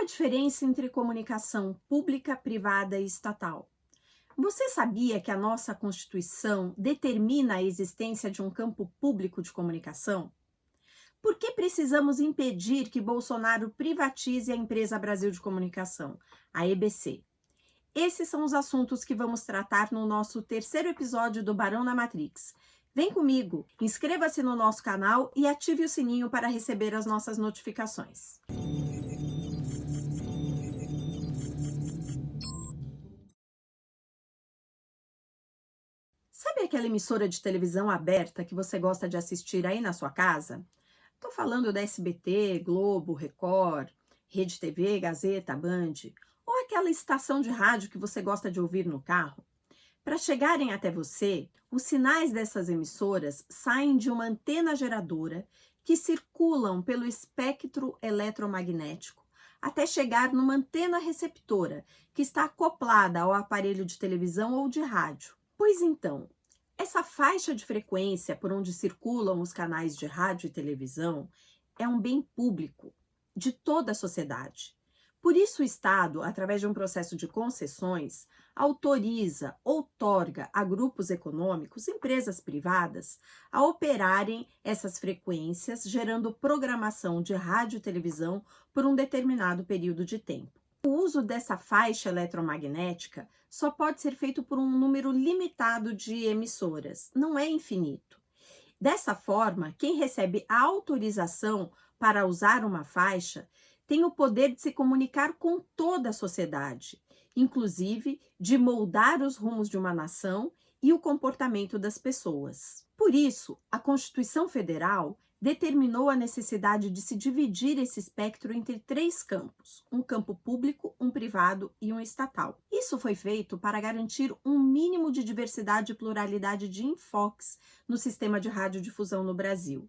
a diferença entre comunicação pública, privada e estatal? Você sabia que a nossa Constituição determina a existência de um campo público de comunicação? Por que precisamos impedir que Bolsonaro privatize a empresa Brasil de Comunicação, a EBC? Esses são os assuntos que vamos tratar no nosso terceiro episódio do Barão na Matrix. Vem comigo, inscreva-se no nosso canal e ative o sininho para receber as nossas notificações. Sabe aquela emissora de televisão aberta que você gosta de assistir aí na sua casa? Estou falando da SBT, Globo, Record, Rede TV, Gazeta, Band, ou aquela estação de rádio que você gosta de ouvir no carro? Para chegarem até você, os sinais dessas emissoras saem de uma antena geradora que circulam pelo espectro eletromagnético até chegar numa antena receptora que está acoplada ao aparelho de televisão ou de rádio. Pois então, essa faixa de frequência por onde circulam os canais de rádio e televisão é um bem público de toda a sociedade. Por isso, o Estado, através de um processo de concessões, autoriza, outorga a grupos econômicos, empresas privadas, a operarem essas frequências, gerando programação de rádio e televisão por um determinado período de tempo. O uso dessa faixa eletromagnética só pode ser feito por um número limitado de emissoras, não é infinito. Dessa forma, quem recebe a autorização para usar uma faixa tem o poder de se comunicar com toda a sociedade, inclusive de moldar os rumos de uma nação e o comportamento das pessoas. Por isso, a Constituição Federal determinou a necessidade de se dividir esse espectro entre três campos: um campo público, um privado e um estatal. Isso foi feito para garantir um mínimo de diversidade e pluralidade de enfoques no sistema de radiodifusão no Brasil.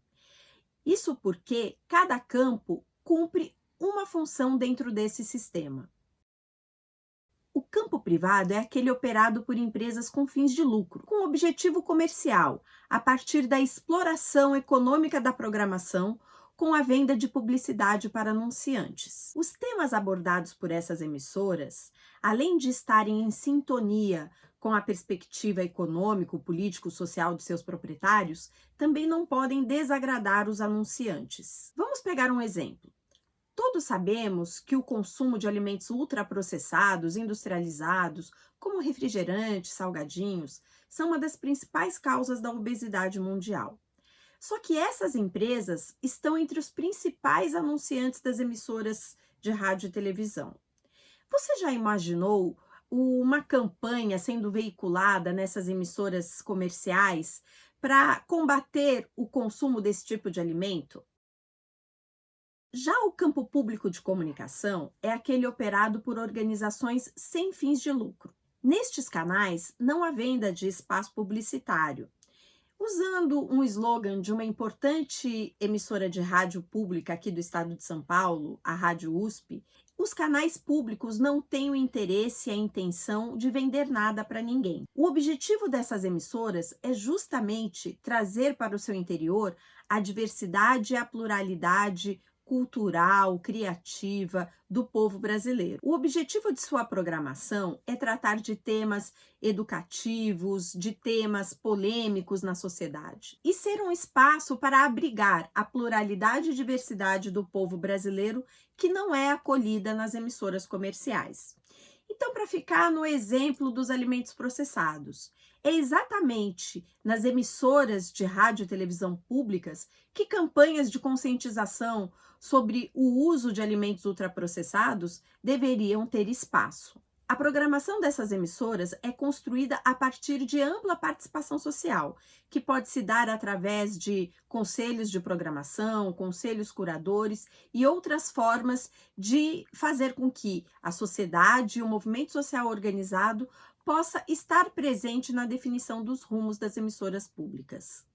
Isso porque cada campo cumpre uma função dentro desse sistema. O campo privado é aquele operado por empresas com fins de lucro, com objetivo comercial, a partir da exploração econômica da programação, com a venda de publicidade para anunciantes. Os temas abordados por essas emissoras, além de estarem em sintonia com a perspectiva econômico, político, social de seus proprietários, também não podem desagradar os anunciantes. Vamos pegar um exemplo. Todos sabemos que o consumo de alimentos ultraprocessados, industrializados, como refrigerantes, salgadinhos, são uma das principais causas da obesidade mundial. Só que essas empresas estão entre os principais anunciantes das emissoras de rádio e televisão. Você já imaginou uma campanha sendo veiculada nessas emissoras comerciais para combater o consumo desse tipo de alimento? Já o campo público de comunicação é aquele operado por organizações sem fins de lucro. Nestes canais, não há venda de espaço publicitário. Usando um slogan de uma importante emissora de rádio pública aqui do estado de São Paulo, a Rádio USP, os canais públicos não têm o interesse e a intenção de vender nada para ninguém. O objetivo dessas emissoras é justamente trazer para o seu interior a diversidade e a pluralidade cultural, criativa do povo brasileiro. O objetivo de sua programação é tratar de temas educativos, de temas polêmicos na sociedade e ser um espaço para abrigar a pluralidade e diversidade do povo brasileiro que não é acolhida nas emissoras comerciais. Então, para ficar no exemplo dos alimentos processados, é exatamente nas emissoras de rádio e televisão públicas que campanhas de conscientização sobre o uso de alimentos ultraprocessados deveriam ter espaço. A programação dessas emissoras é construída a partir de ampla participação social, que pode se dar através de conselhos de programação, conselhos curadores e outras formas de fazer com que a sociedade e o movimento social organizado possa estar presente na definição dos rumos das emissoras públicas.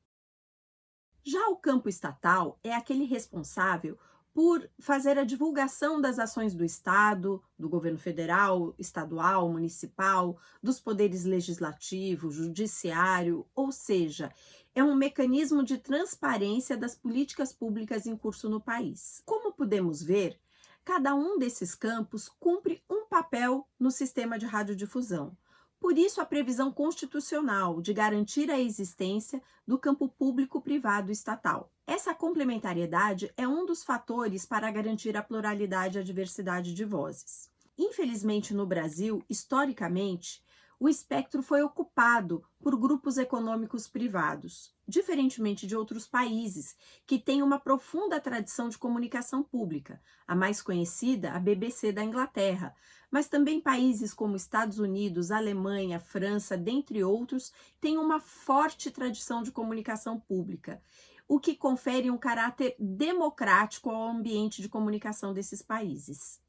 Já o campo estatal é aquele responsável por fazer a divulgação das ações do Estado, do governo federal, estadual, municipal, dos poderes legislativo, judiciário, ou seja, é um mecanismo de transparência das políticas públicas em curso no país. Como podemos ver, Cada um desses campos cumpre um papel no sistema de radiodifusão. Por isso, a previsão constitucional de garantir a existência do campo público-privado estatal. Essa complementariedade é um dos fatores para garantir a pluralidade e a diversidade de vozes. Infelizmente, no Brasil, historicamente, o espectro foi ocupado por grupos econômicos privados, diferentemente de outros países que têm uma profunda tradição de comunicação pública, a mais conhecida, a BBC da Inglaterra, mas também países como Estados Unidos, Alemanha, França, dentre outros, têm uma forte tradição de comunicação pública, o que confere um caráter democrático ao ambiente de comunicação desses países.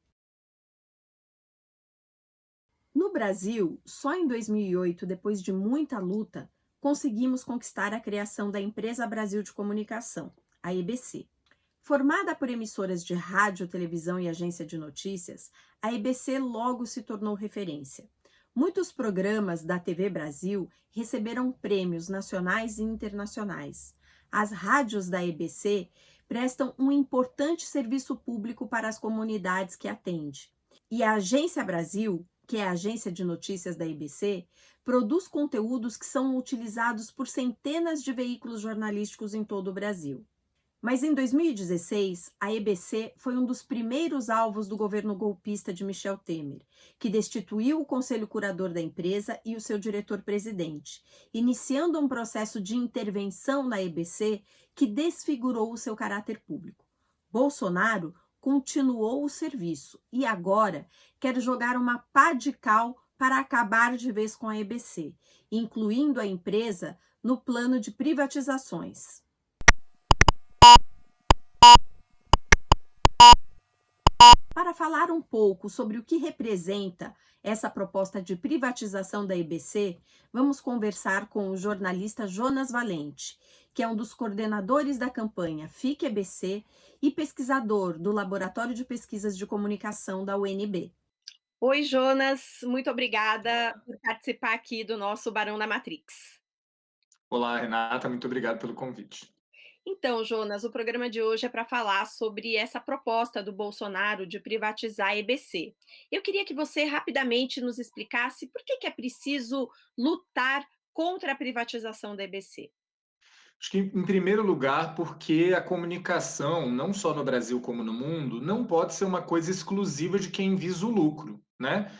No Brasil, só em 2008, depois de muita luta, conseguimos conquistar a criação da Empresa Brasil de Comunicação, a EBC. Formada por emissoras de rádio, televisão e agência de notícias, a EBC logo se tornou referência. Muitos programas da TV Brasil receberam prêmios nacionais e internacionais. As rádios da EBC prestam um importante serviço público para as comunidades que atende. E a Agência Brasil, que é a agência de notícias da EBC, produz conteúdos que são utilizados por centenas de veículos jornalísticos em todo o Brasil. Mas em 2016, a EBC foi um dos primeiros alvos do governo golpista de Michel Temer, que destituiu o conselho curador da empresa e o seu diretor-presidente, iniciando um processo de intervenção na EBC que desfigurou o seu caráter público. Bolsonaro continuou o serviço e agora quer jogar uma pá de cal para acabar de vez com a EBC, incluindo a empresa no plano de privatizações. Para falar um pouco sobre o que representa essa proposta de privatização da EBC, vamos conversar com o jornalista Jonas Valente, que é um dos coordenadores da campanha Fique EBC e pesquisador do Laboratório de Pesquisas de Comunicação da UNB. Oi, Jonas, muito obrigada por participar aqui do nosso Barão da Matrix. Olá, Renata, muito obrigado pelo convite. Então, Jonas, o programa de hoje é para falar sobre essa proposta do Bolsonaro de privatizar a EBC. Eu queria que você rapidamente nos explicasse por que é preciso lutar contra a privatização da EBC. Acho que, em primeiro lugar, porque a comunicação, não só no Brasil como no mundo, não pode ser uma coisa exclusiva de quem visa o lucro, né?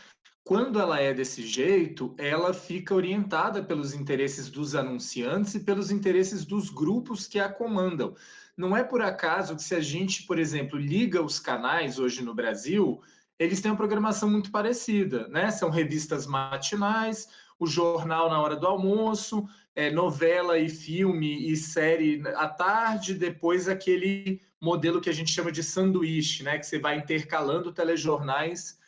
Quando ela é desse jeito, ela fica orientada pelos interesses dos anunciantes e pelos interesses dos grupos que a comandam. Não é por acaso que, se a gente, por exemplo, liga os canais hoje no Brasil, eles têm uma programação muito parecida, né? São revistas matinais, o jornal na hora do almoço, novela e filme e série à tarde, depois aquele modelo que a gente chama de sanduíche, né? Que você vai intercalando telejornais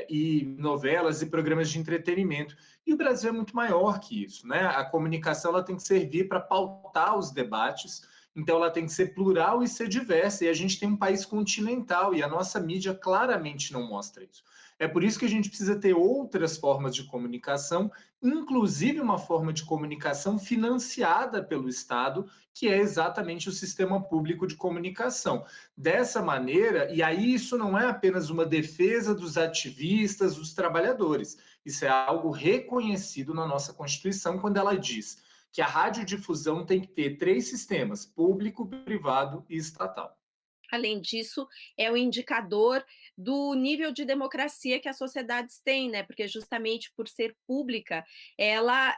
e novelas e programas de entretenimento. E o Brasil é muito maior que isso, né? A comunicação ela tem que servir para pautar os debates, então ela tem que ser plural e ser diversa. E a gente tem um país continental e a nossa mídia claramente não mostra isso. É por isso que a gente precisa ter outras formas de comunicação, inclusive uma forma de comunicação financiada pelo Estado, que é exatamente o sistema público de comunicação. Dessa maneira, e aí isso não é apenas uma defesa dos ativistas, dos trabalhadores, isso é algo reconhecido na nossa Constituição quando ela diz que a radiodifusão tem que ter três sistemas: público, privado e estatal. Além disso, é o indicador do nível de democracia que as sociedades têm, né? Porque justamente por ser pública, ela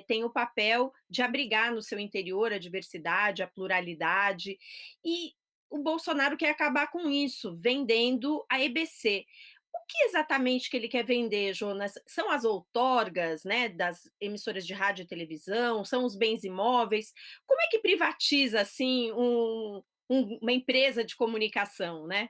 tem o papel de abrigar no seu interior a diversidade, a pluralidade. E o Bolsonaro quer acabar com isso, vendendo a EBC. O que exatamente que ele quer vender, Jonas? São as outorgas, né, das emissoras de rádio e televisão? São os bens imóveis? Como é que privatiza assim uma empresa de comunicação, né?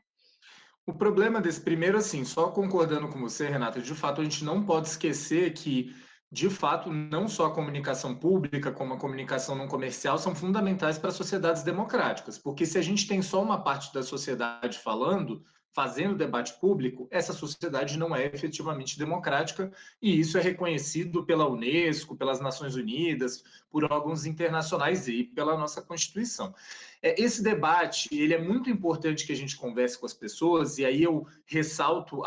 O problema desse primeiro, assim, só concordando com você, Renata, de fato a gente não pode esquecer que, de fato, não só a comunicação pública, como a comunicação não comercial são fundamentais para sociedades democráticas, porque se a gente tem só uma parte da sociedade falando, fazendo debate público, essa sociedade não é efetivamente democrática, e isso é reconhecido pela Unesco, pelas Nações Unidas, por órgãos internacionais e pela nossa Constituição. Esse debate ele é muito importante que a gente converse com as pessoas, e aí eu ressalto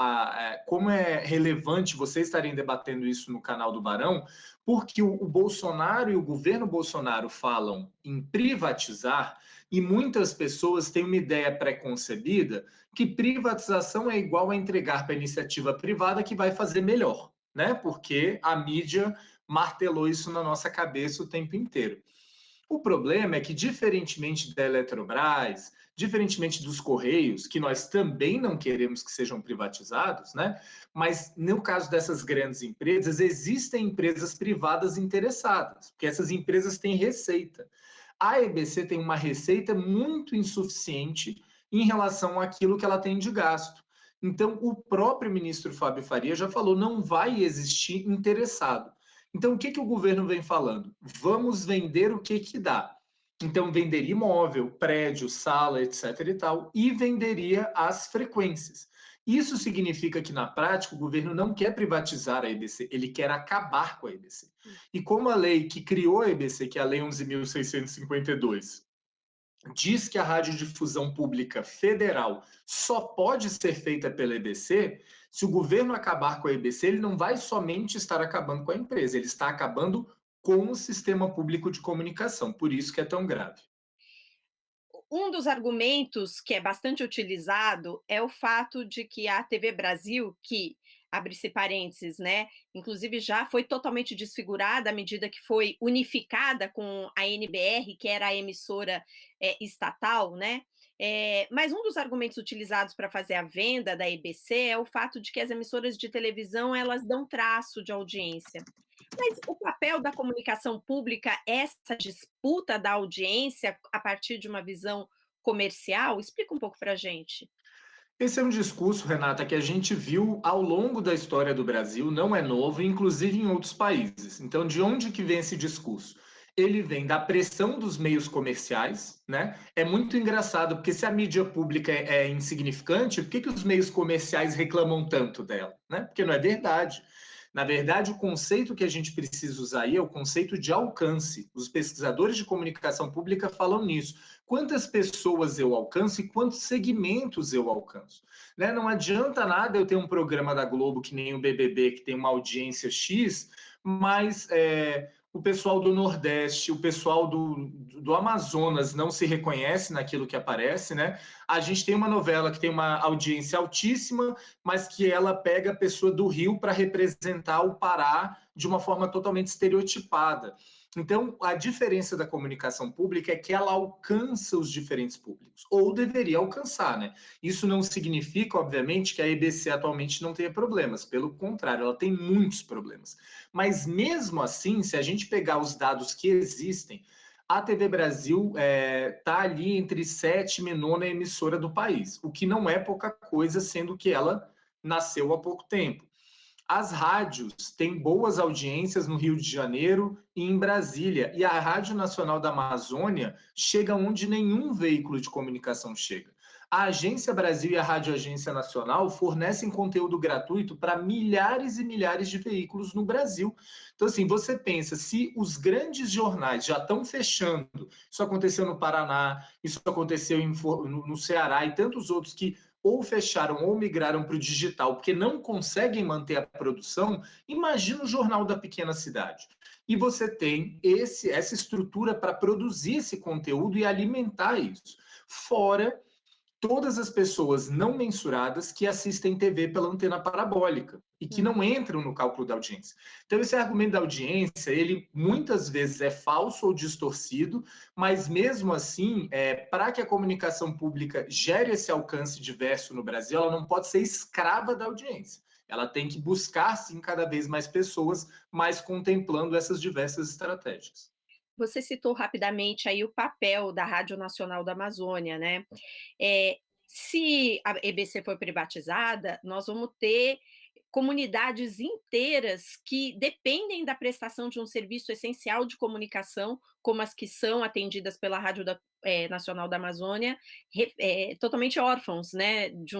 como é relevante vocês estarem debatendo isso no canal do Barão, porque o Bolsonaro e o governo Bolsonaro falam em privatizar, e muitas pessoas têm uma ideia pré-concebida que privatização é igual a entregar para a iniciativa privada que vai fazer melhor, né? Porque a mídia martelou isso na nossa cabeça o tempo inteiro. O problema é que, diferentemente da Eletrobras, diferentemente dos Correios, que nós também não queremos que sejam privatizados, né? Mas no caso dessas grandes empresas, existem empresas privadas interessadas, porque essas empresas têm receita. A EBC tem uma receita muito insuficiente em relação àquilo que ela tem de gasto. Então, o próprio ministro Fábio Faria já falou, não vai existir interessado. Então, o que o governo vem falando? Vamos vender o que dá. Então, venderia imóvel, prédio, sala, etc. e tal, e venderia as frequências. Isso significa que, na prática, o governo não quer privatizar a EBC, ele quer acabar com a EBC. E como a lei que criou a EBC, que é a Lei 11.652, diz que a radiodifusão pública federal só pode ser feita pela EBC, se o governo acabar com a EBC, ele não vai somente estar acabando com a empresa, ele está acabando com o sistema público de comunicação. Por isso que é tão grave. Um dos argumentos que é bastante utilizado é o fato de que a TV Brasil, que, abre-se parênteses, né, inclusive já foi totalmente desfigurada à medida que foi unificada com a NBR, que era a emissora estatal, né? Mas um dos argumentos utilizados para fazer a venda da EBC é o fato de que as emissoras de televisão elas dão traço de audiência. Mas o papel da comunicação pública é essa disputa da audiência a partir de uma visão comercial? Explica um pouco para a gente. Esse é um discurso, Renata, que a gente viu ao longo da história do Brasil, não é novo, inclusive em outros países. Então, de onde que vem esse discurso? Ele vem da pressão dos meios comerciais, né? É muito engraçado, porque se a mídia pública é insignificante, por que os meios comerciais reclamam tanto dela, né? Porque não é verdade. Na verdade, o conceito que a gente precisa usar aí é o conceito de alcance. Os pesquisadores de comunicação pública falam nisso. Quantas pessoas eu alcanço e quantos segmentos eu alcanço? Né? Não adianta nada eu ter um programa da Globo que nem o BBB, que tem uma audiência X, mas o pessoal do Nordeste, o pessoal do Amazonas não se reconhece naquilo que aparece, né? A gente tem uma novela que tem uma audiência altíssima, mas que ela pega a pessoa do Rio para representar o Pará de uma forma totalmente estereotipada. Então, a diferença da comunicação pública é que ela alcança os diferentes públicos, ou deveria alcançar, né? Isso não significa, obviamente, que a EBC atualmente não tenha problemas, pelo contrário, ela tem muitos problemas. Mas mesmo assim, se a gente pegar os dados que existem, a TV Brasil está ali entre sétima e nona emissora do país, o que não é pouca coisa, sendo que ela nasceu há pouco tempo. As rádios têm boas audiências no Rio de Janeiro e em Brasília, e a Rádio Nacional da Amazônia chega onde nenhum veículo de comunicação chega. A Agência Brasil e a Rádio Agência Nacional fornecem conteúdo gratuito para milhares e milhares de veículos no Brasil. Então, assim, você pensa, se os grandes jornais já estão fechando, isso aconteceu no Paraná, isso aconteceu no Ceará e tantos outros que ou fecharam ou migraram para o digital porque não conseguem manter a produção, imagina o jornal da pequena cidade. E você tem essa estrutura para produzir esse conteúdo e alimentar isso. Fora todas as pessoas não mensuradas que assistem TV pela antena parabólica e que não entram no cálculo da audiência. Então, esse argumento da audiência, ele muitas vezes é falso ou distorcido, mas mesmo assim, para que a comunicação pública gere esse alcance diverso no Brasil, ela não pode ser escrava da audiência. Ela tem que buscar, sim, cada vez mais pessoas, mas contemplando essas diversas estratégias. Você citou rapidamente aí o papel da Rádio Nacional da Amazônia, né? Se a EBC for privatizada, nós vamos ter comunidades inteiras que dependem da prestação de um serviço essencial de comunicação, como as que são atendidas pela Rádio Nacional da Amazônia, totalmente órfãos, né, de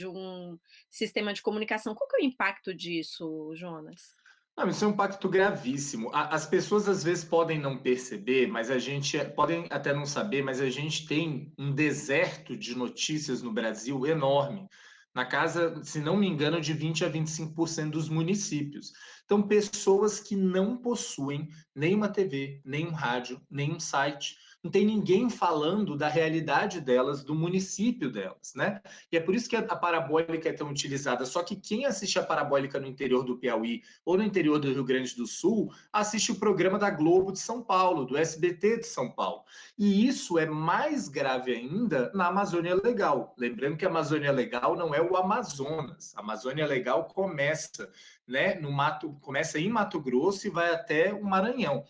um sistema de comunicação. Qual que é o impacto disso, Jonas? Não, isso é um impacto gravíssimo. As pessoas às vezes podem não perceber, mas a gente podem até não saber, mas a gente tem um deserto de notícias no Brasil enorme. Na casa, se não me engano, de 20 a 25% dos municípios. Então, pessoas que não possuem nenhuma TV, nenhum rádio, nenhum site. Não tem ninguém falando da realidade delas, do município delas, né? E é por isso que a parabólica é tão utilizada. Só que quem assiste a parabólica no interior do Piauí ou no interior do Rio Grande do Sul, assiste o programa da Globo de São Paulo, do SBT de São Paulo. E isso é mais grave ainda na Amazônia Legal. Lembrando que a Amazônia Legal não é o Amazonas. A Amazônia Legal começa, né, no Mato, começa em Mato Grosso e vai até o Maranhão.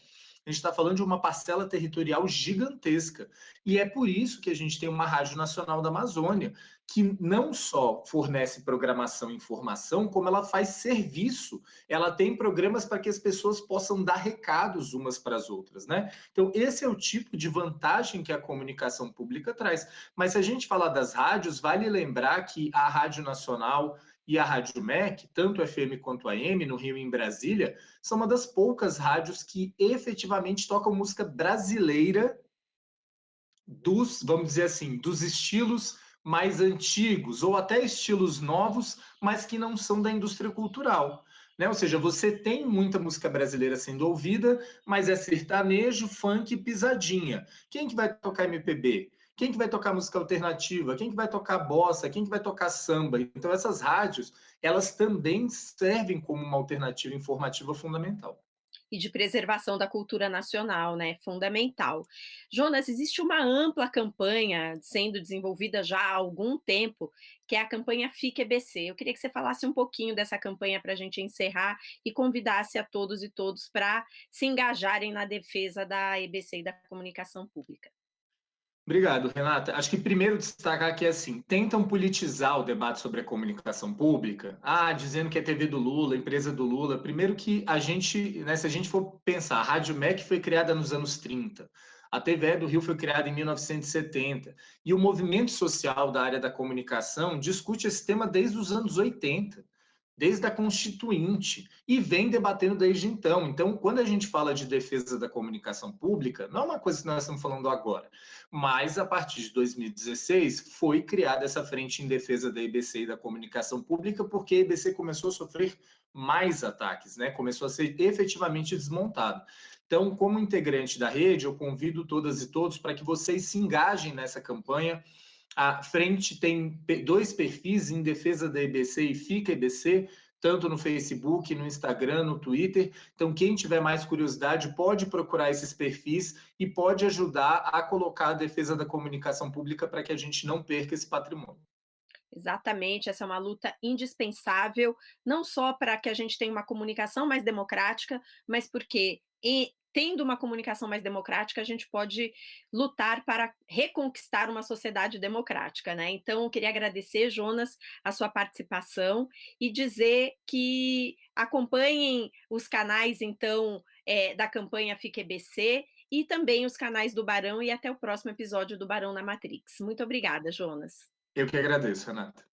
A gente está falando de uma parcela territorial gigantesca. E é por isso que a gente tem uma Rádio Nacional da Amazônia, que não só fornece programação e informação, como ela faz serviço. Ela tem programas para que as pessoas possam dar recados umas para as outras, né? Então, esse é o tipo de vantagem que a comunicação pública traz. Mas se a gente falar das rádios, vale lembrar que a Rádio Nacional e a Rádio MEC, tanto FM quanto AM, no Rio e em Brasília, são uma das poucas rádios que efetivamente tocam música brasileira dos, vamos dizer assim, dos estilos mais antigos ou até estilos novos, mas que não são da indústria cultural. Né? Ou seja, você tem muita música brasileira sendo ouvida, mas é sertanejo, funk e pisadinha. Quem que vai tocar MPB? Quem que vai tocar música alternativa? Quem que vai tocar bossa? Quem que vai tocar samba? Então essas rádios, elas também servem como uma alternativa informativa fundamental. E de preservação da cultura nacional, né, fundamental. Jonas, existe uma ampla campanha sendo desenvolvida já há algum tempo, que é a campanha Fique EBC. Eu queria que você falasse um pouquinho dessa campanha para a gente encerrar e convidasse a todos e todos para se engajarem na defesa da EBC e da comunicação pública. Obrigado, Renata. Acho que primeiro destacar que assim, tentam politizar o debate sobre a comunicação pública, dizendo que é TV do Lula, empresa do Lula. Primeiro que a gente, né, se a gente for pensar, a Rádio MEC foi criada nos anos 30, a TVE do Rio foi criada em 1970, e o movimento social da área da comunicação discute esse tema desde os anos 80, desde a Constituinte, e vem debatendo desde então. Então, quando a gente fala de defesa da comunicação pública, não é uma coisa que nós estamos falando agora, mas a partir de 2016 foi criada essa frente em defesa da EBC e da comunicação pública, porque a EBC começou a sofrer mais ataques, né? Começou a ser efetivamente desmontada. Então, como integrante da rede, eu convido todas e todos para que vocês se engajem nessa campanha. A frente tem dois perfis em defesa da EBC e Fica EBC, tanto no Facebook, no Instagram, no Twitter. Então, quem tiver mais curiosidade pode procurar esses perfis e pode ajudar a colocar a defesa da comunicação pública para que a gente não perca esse patrimônio. Exatamente, essa é uma luta indispensável, não só para que a gente tenha uma comunicação mais democrática, mas porque tendo uma comunicação mais democrática, a gente pode lutar para reconquistar uma sociedade democrática, né? Então, eu queria agradecer, Jonas, a sua participação e dizer que acompanhem os canais, então, da campanha Fique EBC e também os canais do Barão e até o próximo episódio do Barão na Matrix. Muito obrigada, Jonas. Eu que agradeço, Renata.